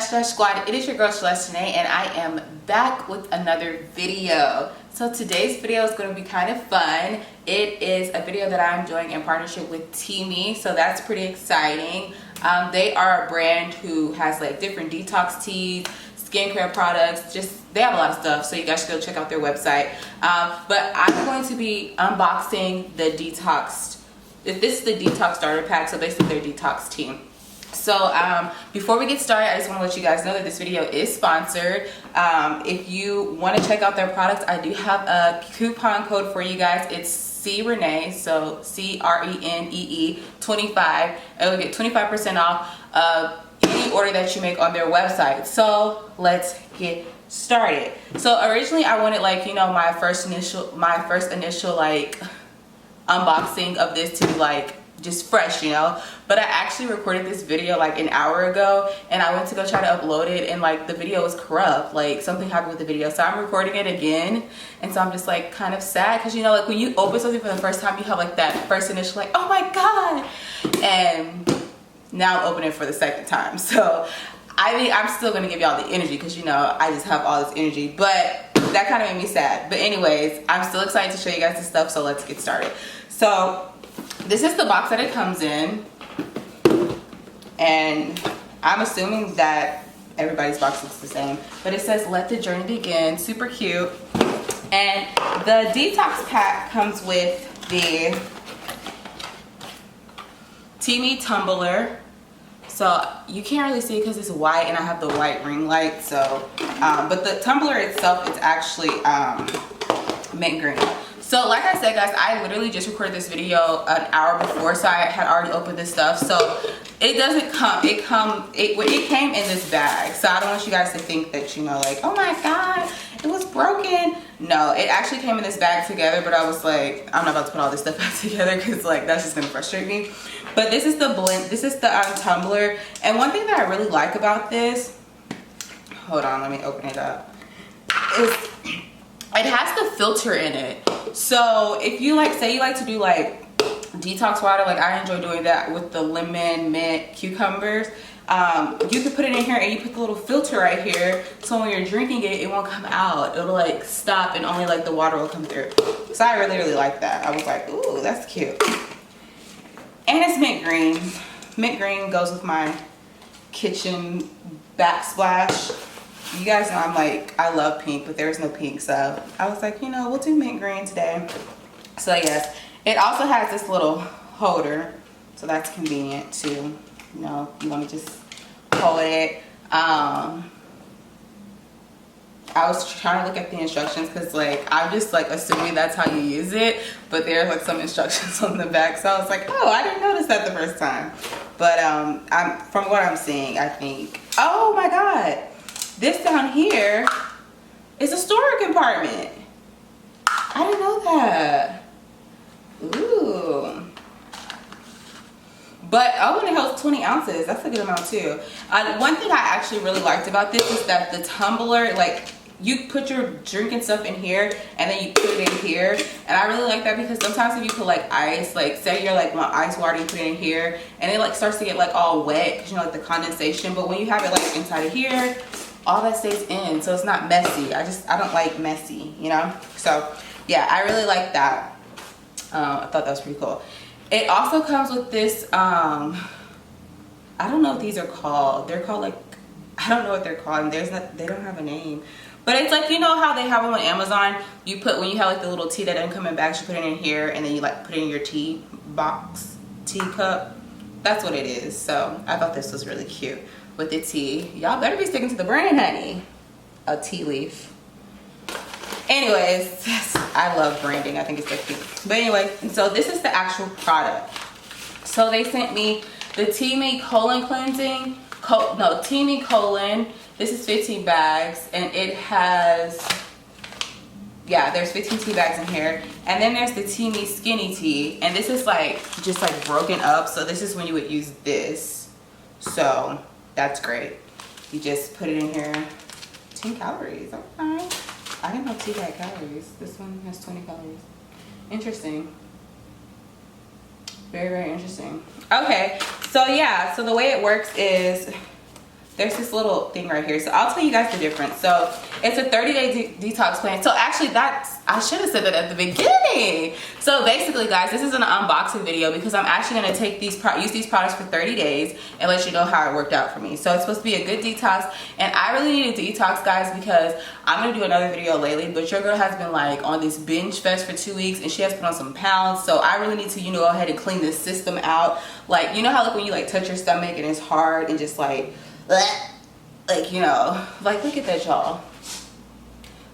Squad, it is your girl Celeste Janae, and I am back with another video. So today's video is going to be kind of fun. It is a video that I'm doing in partnership with Teami, so that's pretty exciting. They are a brand who has like different detox teas, skincare products, they have a lot of stuff, so you guys should go check out their website. But I'm going to be unboxing the detox. This is the detox starter pack, so basically their detox team. So before we get started, I just want to let you guys know that this video is sponsored. If you want to check out their products, I do have a coupon code for you guys. It's CRENEE, so CRENEE 25. It will get 25% off of any order that you make on their website. So let's get started. So originally I wanted my first initial like unboxing of this to be like just fresh, but I actually recorded this video like an hour ago, and I went to go try to upload it, and like the video was corrupt, like something happened with the video, so I'm recording it again. And so I'm just like kind of sad because like when you open something for the first time, you have like that first initial like, oh my god, and now I'm opening it for the second time. So I mean, I'm still gonna give y'all the energy because I just have all this energy, but that kind of made me sad. But anyways, I'm still excited to show you guys this stuff, so let's get started. So this is the box that it comes in, and I'm assuming that everybody's box looks the same, but it says let the journey begin. Super cute. And the detox pack comes with the Teami tumbler. So you can't really see it because it's white and I have the white ring light. So but the tumbler itself is actually mint green. So like I said, guys, I literally just recorded this video an hour before, so I had already opened this stuff. So it doesn't come, it came in this bag. So I don't want you guys to think that, like, oh my god, it was broken. No, it actually came in this bag together, but I was like, I'm not about to put all this stuff back together because like that's just gonna frustrate me. But this is the blend, this is the tumbler. And one thing that I really like about this, hold on, let me open it up, is it has the filter in it. So if you say you like to do like detox water, like I enjoy doing that with the lemon, mint, cucumbers, you can put it in here and you put the little filter right here, so when you're drinking it, it won't come out. It'll like stop and only like the water will come through. So I really like that. I was like, ooh, that's cute. And it's mint green. Mint green goes with my kitchen backsplash. You guys know I love pink, but there's no pink, so I was like, we'll do mint green today. So yes, it also has this little holder, so that's convenient too. You want to just hold it. I was trying to look at the instructions because I'm just assuming that's how you use it, but there's some instructions on the back, so I was like, oh, I didn't notice that the first time. But from what I'm seeing, I think, oh my god, this down here is a storage compartment. I didn't know that. Ooh. But oh, and it holds 20 ounces. That's a good amount too. One thing I actually really liked about this is that the tumbler, you put your drinking stuff in here and then you put it in here, and I really like that because sometimes if you put ice, say you're want ice water, you put it in here and it starts to get all wet because the condensation, but when you have it inside of here, all that stays in, so it's not messy. I don't like messy, so yeah, I really like that. I thought that was pretty cool. It also comes with this I don't know what these are called. They're called I don't know what they're called, and they don't have a name, but it's how they have them on Amazon. You put, when you have the little tea that doesn't come in bags, you put it in here and then you put it in your tea box, tea cup. That's what it is. So I thought this was really cute with the tea. Y'all better be sticking to the brand, honey. A tea leaf. Anyways, I love branding. I think it's so cute. But anyway, so this is the actual product. So they sent me the Teami colon cleansing, Teami colon. This is 15 bags, and it has, yeah, there's 15 tea bags in here. And then there's the Teami skinny tea, and this is just broken up. So this is when you would use this. So that's great. You just put it in here. 10 calories. Okay. I didn't know tea had calories. This one has 20 calories. Interesting. Very interesting. Okay, so yeah, so the way it works is there's this little thing right here. So I'll tell you guys the difference. So it's a 30-day detox plan. So actually I should have said that at the beginning. So basically guys, this is an unboxing video because I'm actually going to take use these products for 30 days and let you know how it worked out for me. So it's supposed to be a good detox, and I really need a detox guys because I'm going to do another video lately, but your girl has been like on this binge fest for 2 weeks and she has put on some pounds. So I really need to, you know, go ahead and clean this system out. Like, you know how like when you like touch your stomach and it's hard and just like you know, like look at that, y'all,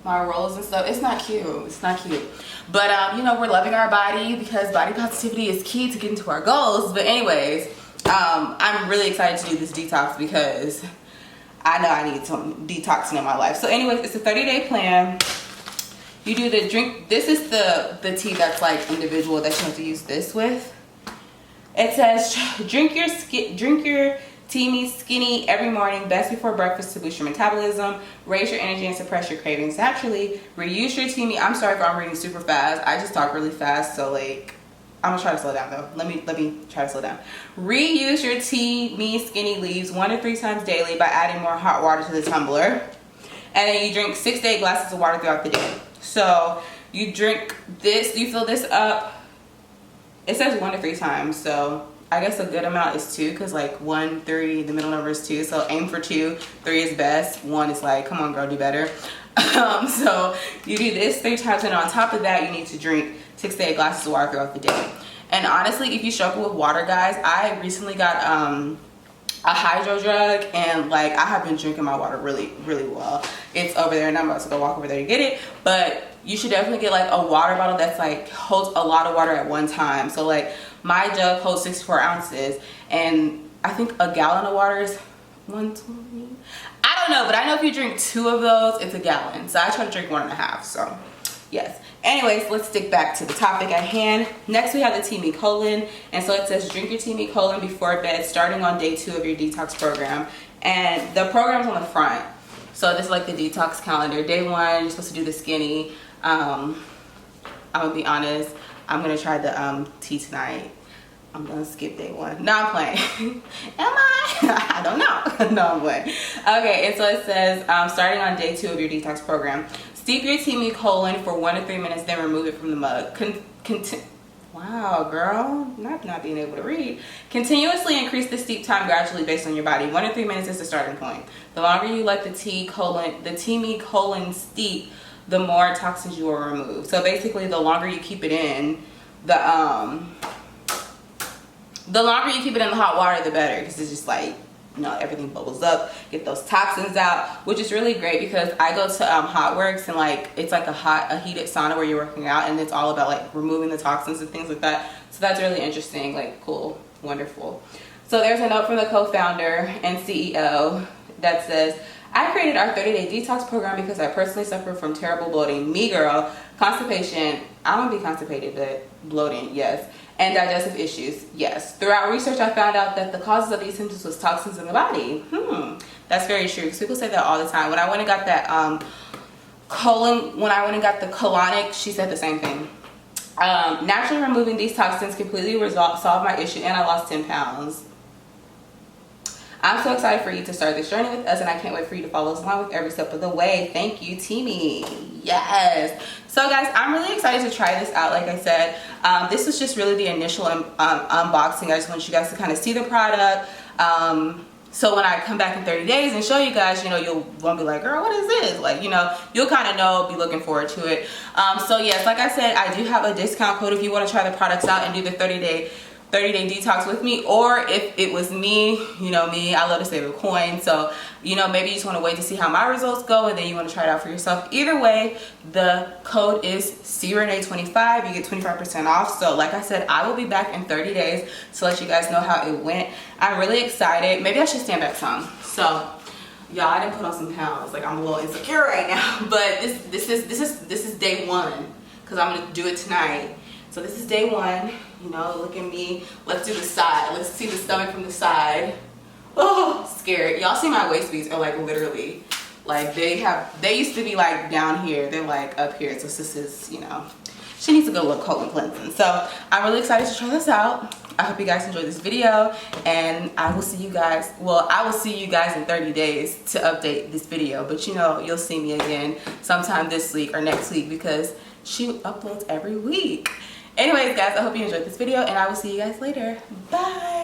my rolls and stuff. It's not cute, it's not cute, but you know, we're loving our body because body positivity is key to getting to our goals. But anyways, I'm really excited to do this detox because I know I need some detoxing in my life. So anyways, it's a 30-day plan. You do the drink, this is the tea that's like individual that you have to use this with. It says drink your Teami Skinny every morning, best before breakfast to boost your metabolism, raise your energy, and suppress your cravings naturally. Reuse your Teami. I'm sorry if I'm reading super fast. I just talk really fast, so like I'm gonna try to slow down though. Let me try to slow down. Reuse your Teami Skinny leaves 1 to 3 times daily by adding more hot water to the tumbler, and then you drink 6 to 8 glasses of water throughout the day. So you drink this, you fill this up. It says 1 to 3 times, so I guess a good amount is 2 because like 1, 3, the middle number is 2. So aim for 2, 3 is best. 1 is like, come on girl, do better. So you do this 3 times, and on top of that, you need to drink 6 to 8 glasses of water throughout the day. And honestly, if you struggle with water, guys, I recently got a hydro drug, and like I have been drinking my water really well. It's over there and I'm about to go walk over there to get it, but you should definitely get like a water bottle that's like holds a lot of water at one time. So like my jug holds 64 ounces, and I think a gallon of water is 120. I don't know, but I know if you drink 2 of those, it's a gallon. So I try to drink 1.5. So yes. Anyways, let's stick back to the topic at hand. Next, we have the Teami Colon. And so it says drink your Teami Colon before bed starting on day 2 of your detox program. And the program's on the front. So this is like the detox calendar. Day 1, you're supposed to do the skinny. I'm gonna be honest, I'm gonna try the tea tonight. I'm gonna skip day 1. No, I'm playing. Am I? I don't know. No, I'm playing. Okay, and so it says starting on day 2 of your detox program. Steep your Teami Colon for 1 to 3 minutes, then remove it from the mug. Wow, girl, not being able to read. Continuously increase the steep time gradually based on your body. 1 to 3 minutes is the starting point. The longer you let the Teami Colon steep, the more toxins you will remove. So basically, the longer you keep it in, the longer you keep it in the hot water, the better, because it's just like, you know, everything bubbles up, get those toxins out, which is really great because I go to Hot Works, and like it's like a heated sauna where you're working out, and it's all about like removing the toxins and things like that. So that's really interesting, like cool, wonderful. So there's a note from the co-founder and CEO that says, I created our 30-day detox program because I personally suffer from terrible bloating. Me girl, constipation, I don't be constipated, but bloating, yes. And digestive issues, yes. Throughout research, I found out that the causes of these symptoms was toxins in the body. That's very true, because people say that all the time. When I went and got that the colonic, she said the same thing. Naturally removing these toxins completely solved my issue, and I lost 10 pounds. I'm so excited for you to start this journey with us, and I can't wait for you to follow us along with every step of the way. Thank you, Teami. Yes. So guys, I'm really excited to try this out. Like I said, this was just really the initial unboxing. I just want you guys to kind of see the product. So when I come back in 30 days and show you guys, you know, you'll won't be like, girl, what is this? Like, you know, you'll kind of know, be looking forward to it. So yes, like I said, I do have a discount code if you want to try the products out and do the 30-day detox with me, or if it was me, you know me, I love to save a coin. So, you know, maybe you just want to wait to see how my results go, and then you want to try it out for yourself. Either way, the code is CRENAE25. You get 25% off. So like I said, I will be back in 30 days to let you guys know how it went. I'm really excited. Maybe I should stand back some. So y'all, I didn't put on some pounds. Like, I'm a little insecure right now, but this is day 1, because I'm gonna do it tonight. So this is day 1. You know, look at me. Let's do the side. Let's see the stomach from the side. Oh, scared. Y'all see my waist beads are like literally, like they used to be like down here. They're like up here. So this is, you know, she needs a good little colon cleansing. So I'm really excited to try this out. I hope you guys enjoyed this video, and I will see you guys, well, I will see you guys in 30 days to update this video, but you know, you'll see me again sometime this week or next week because she uploads every week. Anyways guys, I hope you enjoyed this video, and I will see you guys later. Bye.